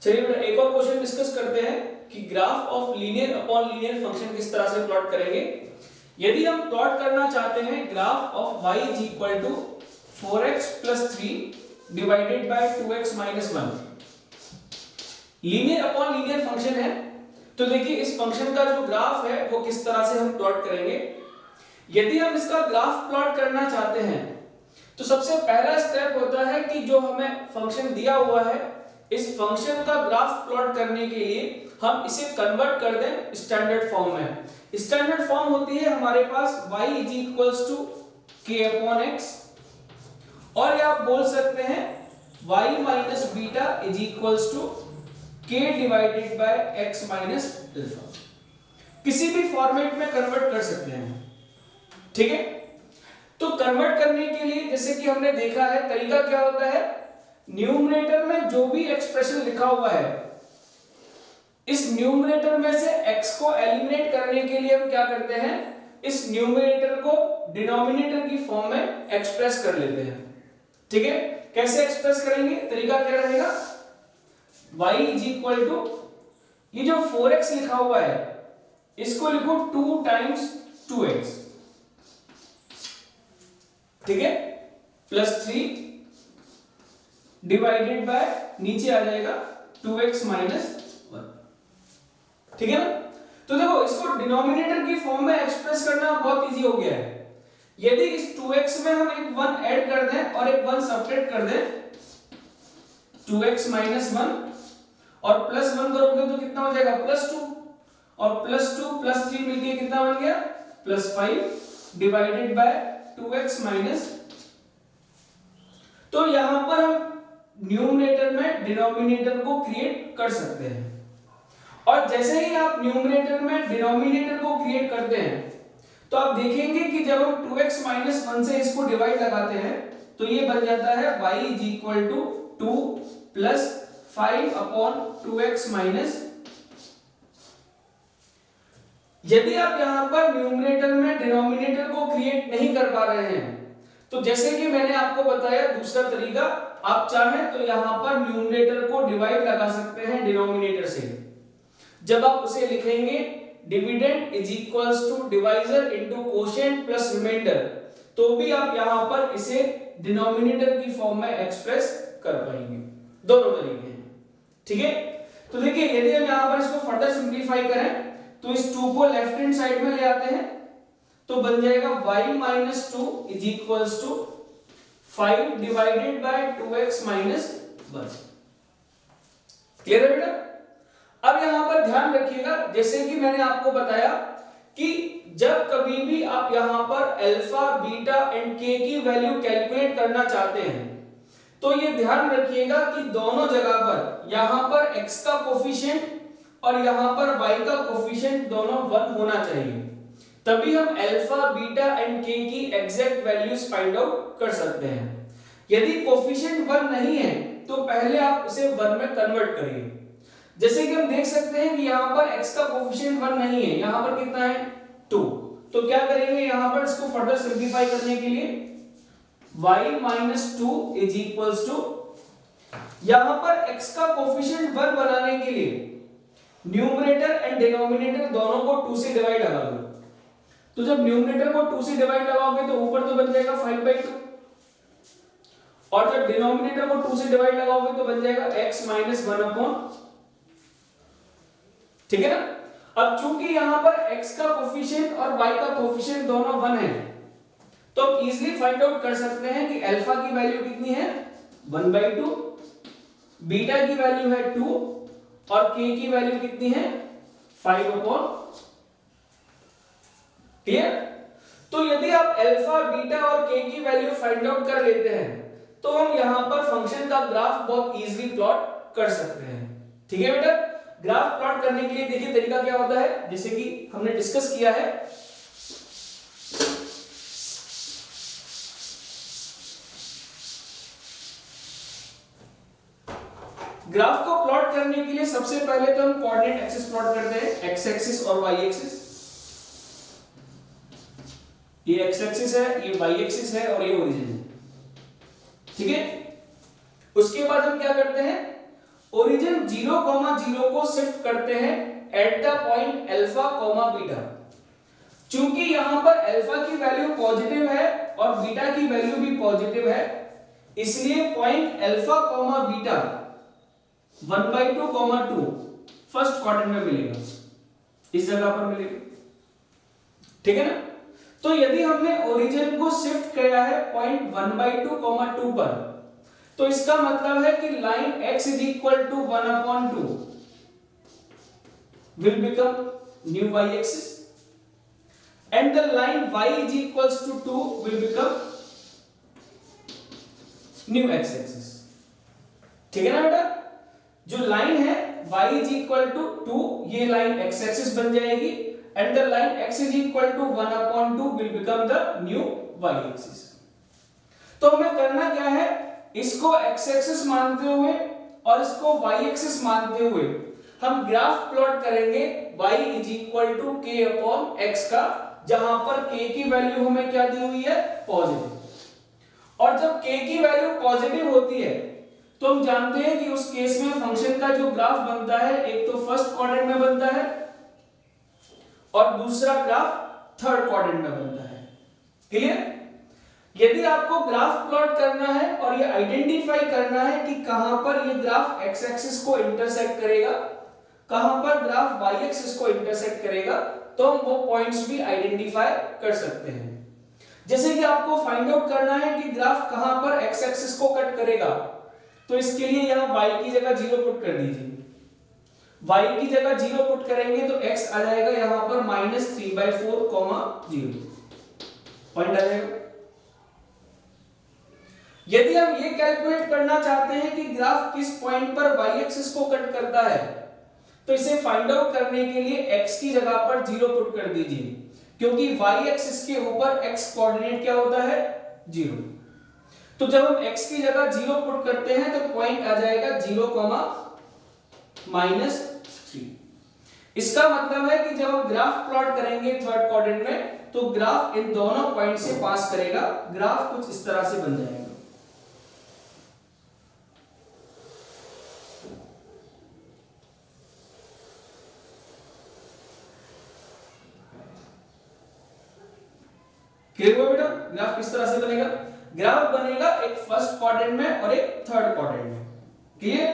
चलिए बेटा एक और क्वेश्चन डिस्कस करते हैं कि graph of linear upon linear function किस तरह से प्लॉट करेंगे। यदि हम प्लॉट करना चाहते हैं graph of y is equal to 4x plus 3 divided by 2x minus 1, linear upon linear function है, तो देखिए इस फंक्शन का जो ग्राफ है वो किस तरह से हम प्लॉट करेंगे। यदि हम इसका ग्राफ प्लॉट करना चाहते हैं तो सबसे पहला स्टेप होता है कि जो हमें फंक्शन दिया हुआ है इस फंक्शन का ग्राफ प्लॉट करने के लिए हम इसे कन्वर्ट कर दें स्टैंडर्ड फॉर्म में। स्टैंडर्ड फॉर्म होती है हमारे पास y is equals to k upon x, और या आप बोल सकते हैं y minus beta is equals to k divided by x minus alpha. किसी भी फॉर्मेट में कन्वर्ट कर सकते हैं, ठीक है। तो कन्वर्ट करने के लिए जैसे कि हमने देखा है तरीका क्या होता है, न्यूमरेटर में जो भी एक्सप्रेशन लिखा हुआ है इस न्यूमरेटर में से x को एलिमिनेट करने के लिए हम क्या करते हैं, इस न्यूमरेटर को डिनोमिनेटर की फॉर्म में एक्सप्रेस कर लेते हैं, ठीक है। कैसे एक्सप्रेस करेंगे, तरीका क्या रहेगा, y इज इक्वल टू ये जो 4x लिखा हुआ है इसको लिखो 2 टाइम्स 2x, ठीक है, प्लस 3 डिवाइडेड बाय नीचे आ जाएगा 2x माइनस 1, ठीक है ना। तो देखो इसको डिनोमिनेटर की फॉर्म में एक्सप्रेस करना बहुत इजी हो गया है। यदि इस 2x में हम एक 1 ऐड कर दें और एक 1 सब्ट्रैक्ट कर दें, 2x माइनस 1 और प्लस 1 करोगे तो कितना हो जाएगा, प्लस 2, और प्लस 2 प्लस 3 मिलके कितना बन गया, plus 5 divided by 2x minus. तो यहां पर हम न्यूमरेटर में डिनोमिनेटर को क्रिएट कर सकते हैं, और जैसे ही आप न्यूमरेटर में डिनोमिनेटर को क्रिएट करते हैं तो आप देखेंगे कि जब हम 2x माइनस 1 से इसको डिवाइड लगाते हैं तो ये बन जाता है y is equal to 2 plus 5 upon 2x minus. यदि आप यहां पर न्यूमरेटर में डिनोमिनेटर को क्रिएट नहीं कर पा रहे हैं तो जैसे कि मैंने आपको बताया दूसरा तरीका, आप चाहें तो यहां पर न्यूमरेटर को डिवाइड लगा सकते हैं डिनोमिनेटर से। जब आप उसे लिखेंगे dividend is equals to divisor into quotient plus reminder, तो भी आप यहां पर इसे डिनोमिनेटर की फॉर्म में एक्सप्रेस कर पाएंगे। दोनों तरीके हैं, ठीक है। तो देखिए यदि हम यहां पर इसको फर्दर सिंपलीफाई करें तो इस 2 को लेफ्ट हैंड साइड में ले आते हैं तो बन जाएगा y minus 2 is equals to 5 divided by 2x minus 1। Clear है बेटा। अब यहां पर ध्यान रखिएगा, जैसे कि मैंने आपको बताया कि जब कभी भी आप यहां पर अल्फा बीटा एंड k की वैल्यू कैलकुलेट करना चाहते हैं तो ये ध्यान रखिएगा कि दोनों जगह पर यहां पर x का कोफिशिएंट और यहां पर y का कोफिशिएंट दोनों 1 होना चाहिए, तभी हम अल्फा बीटा एंड k की एग्जैक्ट वैल्यूज फाइंड आउट कर सकते हैं। यदि कोफिशिएंट 1 नहीं है तो पहले आप उसे 1 में कन्वर्ट करिए। जैसे कि हम देख सकते हैं कि यहां पर x का कोफिशिएंट 1 नहीं है, यहां पर कितना है 2, तो क्या करेंगे यहां पर इसको फर्दर सिंपलीफाई करने के लिए y minus 2 is equals to, यहां पर x का कोफिशिएंट 1 बनाने के लिए न्यूमरेटर एंड डिनोमिनेटर दोनों को 2 से डिवाइड लगा दो। तो जब न्यूमरेटर को 2 से डिवाइड लगाओगे तो ऊपर तो बन जाएगा 5/2, और जब डिनोमिनेटर को 2 से डिवाइड लगाओगे तो बन जाएगा x माइनस 1 अपॉन, ठीक है ना। अब चूंकि यहां पर x का कोफिशिएंट और y का कोफिशिएंट दोनों 1 है तो हम इजीली फाइंड आउट कर सकते हैं कि अल्फा की वैल्यू कितनी है 1/2, बीटा की वैल्यू है 2 और k की वैल्यू कितनी है 5 अपॉन। क्लियर। तो यदि आप अल्फा बीटा और k की वैल्यू फाइंड आउट कर लेते हैं तो हम यहां पर फंक्शन का ग्राफ बहुत इजीली प्लॉट कर सकते हैं, ठीक है बेटा। ग्राफ प्लॉट करने के लिए देखिए तरीका क्या होता है, जैसे कि हमने डिस्कस किया है। ग्राफ को प्लॉट करने के लिए सबसे पहले तो हम कोऑर्डिनेट एक्सिस प्लॉट करते हैं, एक्स एक्सिस और वाई एक्सिस। ये एक्स एक्सिस है, ये वाई एक्सिस है और ये ओरिजिन है, ठीक है। उसके बाद हम क्या करते हैं, ओरिजिन 0,0 को शिफ्ट करते हैं at the point alpha comma beta. चूंकि यहां पर अल्फा की वैल्यू पॉजिटिव है और बीटा की वैल्यू भी पॉजिटिव है, इसलिए point alpha comma beta 1/2, first quadrant में मिलेगा, इस जगह पर मिलेगा। ठीक है ना? तो यदि हमने ओरिजिन को शिफ्ट किया है पॉइंट 1/2, 2 पर, तो इसका मतलब है कि line x is equal to 1/2 will become new y-axis and the line y is equals to 2 will become new x-axis। ठीक है ना बेटा? जो लाइन है y is equal to 2, ये लाइन x-axis बन जाएगी and the line x is equal to 1/2 will become the new y-axis। तो हमें करना क्या है, इसको x एक्सिस मानते हुए और इसको y एक्सिस मानते हुए हम ग्राफ प्लॉट करेंगे y is equal to k upon x का, जहां पर k की वैल्यू हमें क्या दी हुई है, पॉजिटिव। और जब k की वैल्यू पॉजिटिव होती है तो हम जानते हैं कि उस केस में फंक्शन का जो ग्राफ बनता है, एक तो फर्स्ट क्वाड्रेंट में बनता है और दूसरा ग्राफ थर्ड क्वाड्रेंट में बनता है। क्लियर? यदि आपको ग्राफ प्लॉट करना है और ये आइडेंटिफाई करना है कि कहां पर ये ग्राफ x एक्सिस को इंटरसेक्ट करेगा, कहां पर ग्राफ y एक्सिस को इंटरसेक्ट करेगा, तो हम वो पॉइंट्स भी आइडेंटिफाई कर सकते हैं। जैसे कि आपको फाइंड आउट करना है कि ग्राफ कहां पर x एक्सिस को कट करेगा, तो इसके लिए यहां y की जगह 0 पुट कर दीजिए। y की जगह 0 पुट करेंगे तो x आ जाएगा यहां पर -3/4, 0 पॉइंट आ जाएगा। यदि हम ये कैलकुलेट करना चाहते हैं कि ग्राफ किस पॉइंट पर y एक्सिस को कट करता है, तो इसे फाइंड आउट करने के लिए x की जगह पर 0 पुट कर दीजिए, क्योंकि y एक्सिस के ऊपर x कोऑर्डिनेट क्या होता है, 0। तो जब हम x की जगह 0 पुट करते हैं तो पॉइंट आ जाएगा 0, -3। इसका मतलब है कि जब हम ग्राफ प्लॉट करेंगे थर्ड क्वाड्रेंट में, तो ग्राफ इन दोनों पॉइंट से पास करेगा। ग्राफ कुछ इस तरह से बन जाएगा। क्लियर हुआ बेटा? ग्राफ किस तरह से बनेगा? ग्राफ बनेगा एक फर्स्ट क्वाड्रेंट में और एक थर्ड क्वाड्रेंट में। क्लियर?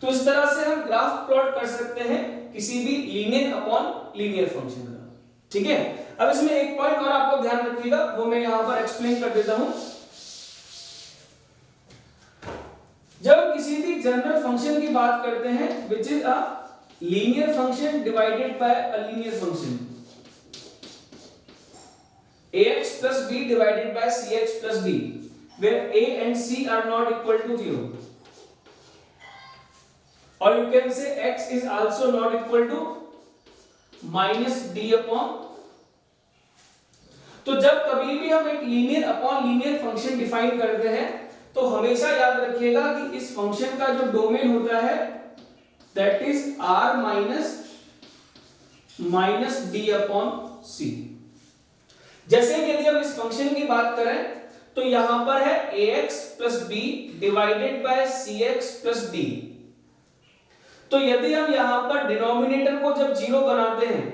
तो इस तरह से हम ग्राफ प्लॉट कर सकते हैं किसी भी लीनियर अपॉन लीनियर फंक्शन का। ठीक है? अब इसमें एक पॉइंट और आपको ध्यान रखिएगा, वो मैं यहां पर एक्सप्लेन कर देता हूं। जब किसी भी जनरल फंक्शन की बात करते हैं which is a linear function divided by a linear function, ax plus b divided by cx plus d, where a and c are not equal to 0, or you can say x is also not equal to -d upon। तो जब कभी भी हम एक linear upon linear function define करते हैं तो हमेशा याद रखिएगा कि इस फंक्शन का जो डोमेन होता है that is r minus d upon c। जैसे कि यदि हम इस फंक्शन की बात करें तो यहां पर है ax plus b divided by cx plus d। तो यदि हम यहां पर डिनोमिनेटर को जब 0 बनाते हैं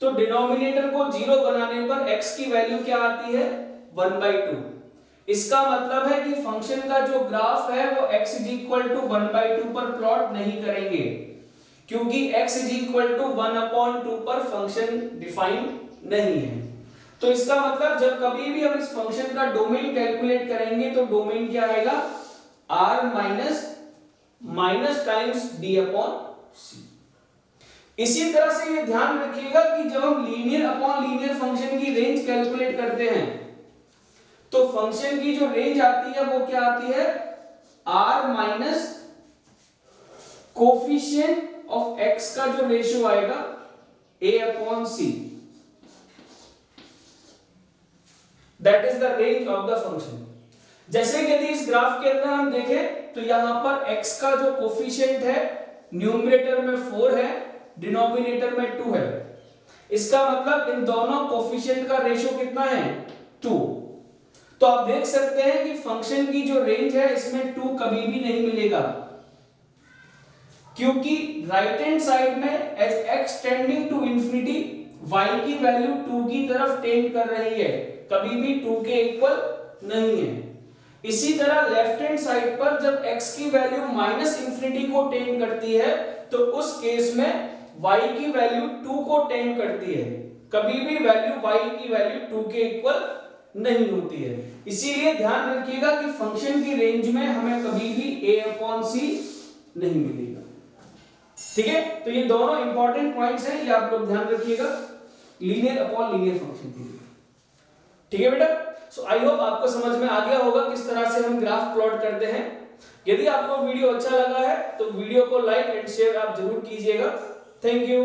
तो डिनोमिनेटर को 0 बनाने पर x की वैल्यू क्या आती है, 1/2। इसका मतलब है कि फंक्शन का जो ग्राफ है वो x is equal to 1/2 पर प्लॉट नहीं करेंगे, क्योंकि x is equal to 1/2 पर फंक्शन डिफाइन नहीं है। तो इसका मतलब जब कभी भी हम इस फंक्शन का डोमेन कैलकुलेट करेंगे तो डोमेन क्या आएगा, r minus times d upon c। इसी तरह से ये ध्यान रखिएगा कि जब हम लीनियर अपॉन लीनियर फंक्शन की रेंज कैलकुलेट करते हैं तो फंक्शन की जो रेंज आती है वो क्या आती है, r minus coefficient of x का जो रेशियो आएगा a upon c, that is the range of the function. जैसे कि यदि इस ग्राफ के अंदर हम देखें तो यहां पर x का जो कोफिशिएंट है न्यूमरेटर में 4 है, डिनोमिनेटर में 2 है। इसका मतलब इन दोनों कोफिशिएंट का रेशियो कितना है, 2। तो आप देख सकते हैं कि फंक्शन की जो रेंज है इसमें 2 कभी भी नहीं मिलेगा। क्योंकि राइट हैंड साइड में as x tending to infinity y की वैल्यू 2 की तरफ टेंड कर रही है, कभी भी 2 के इक्वल नहीं है। इसी तरह लेफ्ट हैंड साइड पर जब x की वैल्यू माइनस इंफिनिटी को टेंड करती है तो उस केस में y की वैल्यू 2 को टेंड करती है, कभी भी वैल्यू y की वैल्यू 2 के इक्वल नहीं होती है। इसीलिए ध्यान रखिएगा कि फंक्शन की रेंज में हमें कभी भी a/c नहीं मिलेगा। ठीक है, तो ये दोनों इंपॉर्टेंट पॉइंट्स हैं, ये आप लोग ध्यान रखिएगा लीनियर अपॉन लीनियर फंक्शन के लिए। ठीक है बेटा, सो आई होप आपको समझ में आ गया होगा किस तरह से हम ग्राफ प्लॉट करते हैं। यदि आपको वीडियो अच्छा लगा है तो वीडियो को लाइक एंड शेयर आप जरूर कीजिएगा। Thank you.